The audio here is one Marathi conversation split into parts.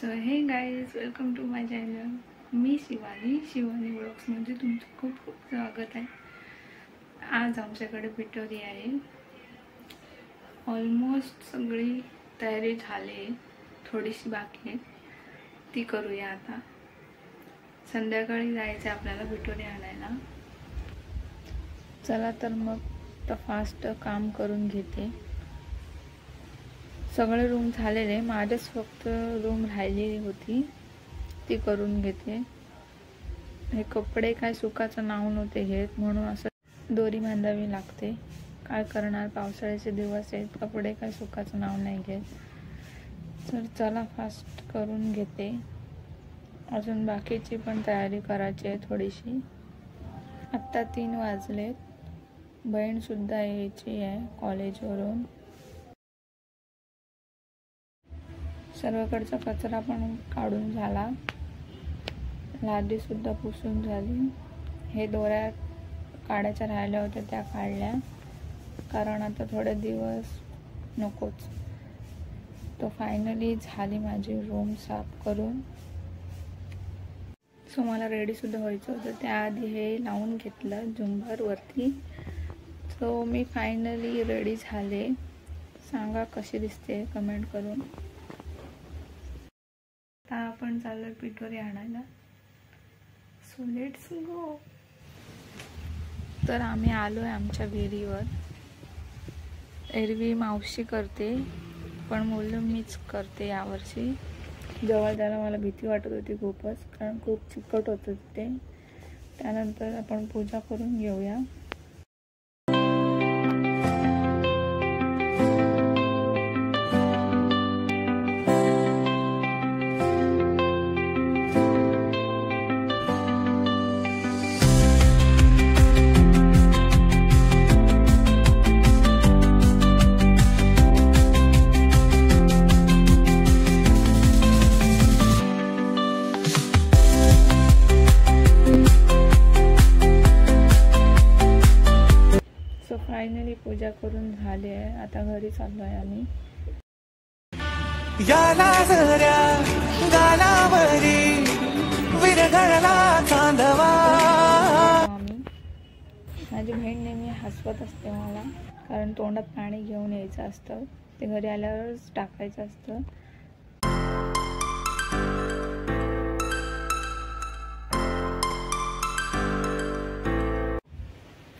So hey guys, welcome to my channel. मी शिवानी ब्लॉग्समध्ये तुमचं खूप खूप स्वागत आहे. आज आमच्याकडे पिठोरी आहे. ऑलमोस्ट सगळी तयारी झाली, थोडीशी बाकी आहे, ती करूया आता. संध्याकाळी जायचं आपल्याला पिठोरी आणायला. चला तर मग फास्ट काम करून घेते. सगळे रूम झालेले, माझेच फक्त रूम राहिलेली होती, ती करून घेते. हे कपडे काय सुकाचं नाव नव्हते घेत, म्हणून असं दोरी बांधावी लागते. काय करणार, पावसाळ्याचे दिवस आहेत, कपडे काय सुकाचं नाव नाही घेत. तर चला फास्ट करून घेते. अजून बाकीची पण तयारी करायची आहे थोडीशी. आत्ता 3 वाजलेत. बहीणसुद्धा यायची आहे कॉलेजवरून. सर्वकडचा कचरा पण काढून झाला, लादीसुद्धा पुसून झाली. हे दोऱ्या काढायच्या राहिल्या होत्या, त्या काढल्या, कारण आता थोडे दिवस नकोच. तो फायनली झाली माझी रूम साफ करून. सो मला रेडीसुद्धा व्हायचं होतं, त्याआधी हे लावून घेतलं झुंबरवरती. सो मी फायनली रेडी झाले. सांगा कशी दिसते कमेंट करून. आता आपण चाललोय पिठोरी आणायला. So let's go. तर आम्ही आलोय आमच्या विहिरीवर. एरवी मावशी करते, पण मुलं मीच करते यावर्षी. जवळ जायला मला भीती वाटत होती खूपच, कारण खूप चिकट होतं ते. त्यानंतर आपण पूजा करून घेऊया. फायनली पूजा करून झाली आहे. आता घरी चाललो आहे आम्ही. माझी बहीण नेहमी हसवत असते मला, कारण तोंडात पाणी घेऊन यायचं असतं, ते घरी आल्यावरच टाकायचं असतं.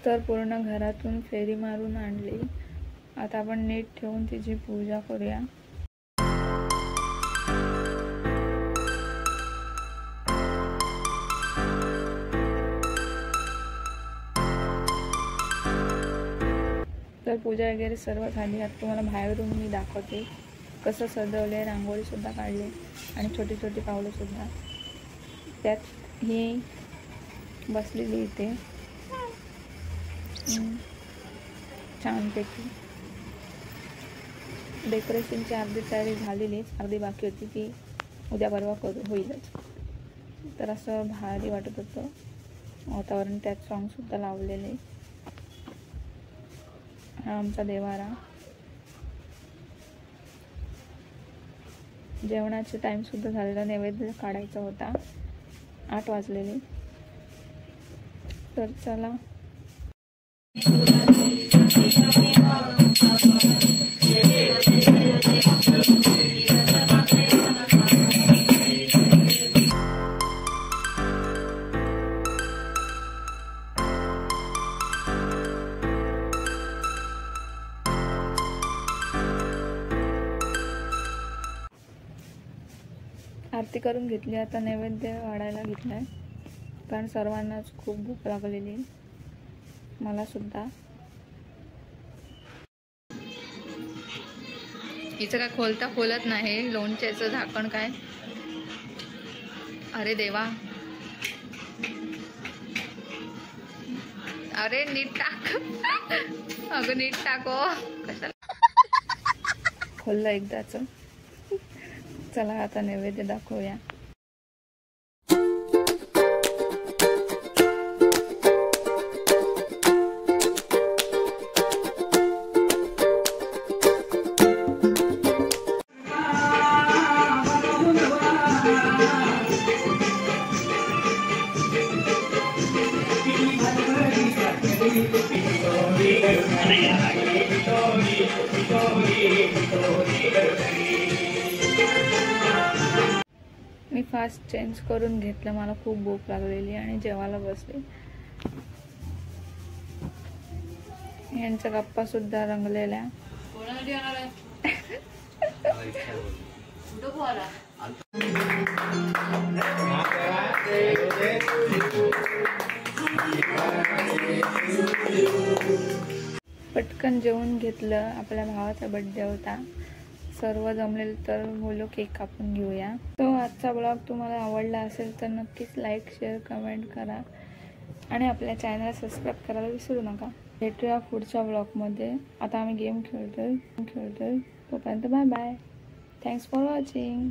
तर पूर्ण घरातून फेरी मारून आणली. आता आपण नीट ठेवून तिची पूजा करूया. तर पूजा वगैरे सर्व झाली. आता तुम्हाला बाहेरून मी दाखवते कसं सजवले. रांगोळी सुद्धा काढली आणि छोटी छोटी पावलं सुद्धा. त्यात ही बसलेली इथे छानपैकी. डेकोरेशनची अर्धी तयारी झालेलीच, अर्धी बाकी होती, ती उद्या परवा होईलच. तर असं भारी वाटत होतं वातावरण. त्यात सॉंगसुद्धा लावलेले. हा आमचा देवारा. जेवणाचे टाईमसुद्धा झालेला, नैवेद्य काढायचा होता. 8 वाजलेले. तर चला. आरती करून घेतली. आता नैवेद्य वाढायला घेतलाय, कारण सर्वांनाच खूप भूक लागलेली, मला सुद्धा. हिचं काय खोलत नाही लोणच्याचं झाकण. काय, अरे देवा, अरे नीट टाक. अगं नीट टाको. कशाला खोललं एकदाच. चला आता नैवेद्य दाखवूया. फास्ट चेंज करून घेतलं, मला खूप भूक लागलेली आणि जेवायला बसले. यांच्या गप्पा सुद्धा रंगलेल्या. पटकन जेवून घेतलं. आपल्या भावाचा बर्थडे होता, सर्व जमलेलं तर बोललो केक कापून घेऊया. तो आजचा ब्लॉग तुम्हाला आवडला असेल तर नक्कीच लाईक, शेअर, कमेंट करा आणि आपल्या चॅनलला सबस्क्राईब करायला विसरू नका. भेटूया पुढच्या ब्लॉगमध्ये. आता आम्ही गेम खेळतोय. तोपर्यंत bye bye. Thanks for watching.